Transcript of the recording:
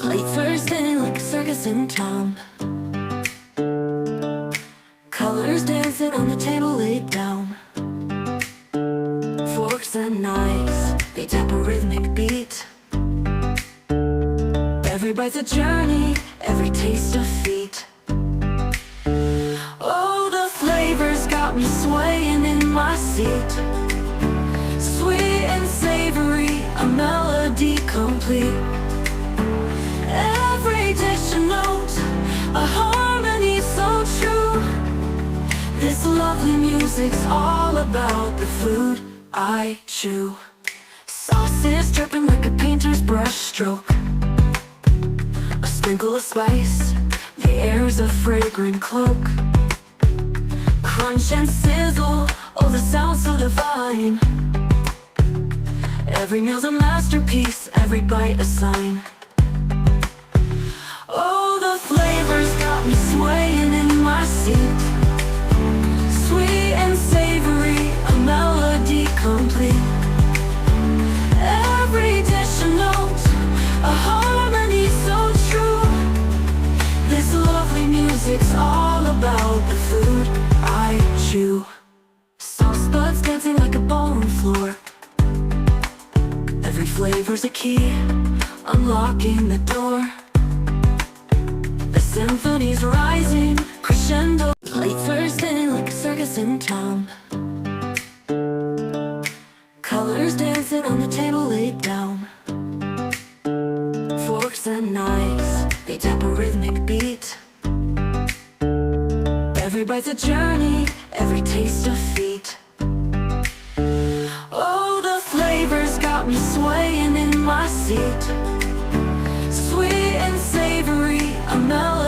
Late Thursday like a circus in town. Colors dancing on the table laid down. Forks and knives, they tap a rhythmic beat. Every bite's a journey, every taste a feat. Oh, the flavors got me swaying in my seat. Sweet and savory, a melody complete. Every dish a note, a harmony so true. This lovely music's all about the food I chew. Sauces dripping like a painter's brush stroke. A sprinkle of spice, the air's a fragrant cloak. Crunch and sizzle, oh the sound so divine. Every meal's a masterpiece, every bite a sign. Oh, the flavors got me swaying in my seat. Sweet and savory, a melody complete. Every dish a note, a harmony so true. This lovely music's all about the food I chew. Sauce buds dancing like a ballroom floor. Every flavor's a key, unlocking the door. The symphony's rising, crescendo. Late Thursday like a circus in town. Colors dancing on the table laid down. Forks and knives, they tap a rhythmic beat. Every bite's a journey, every taste a feat. Oh, the flavors got me swaying in my seat.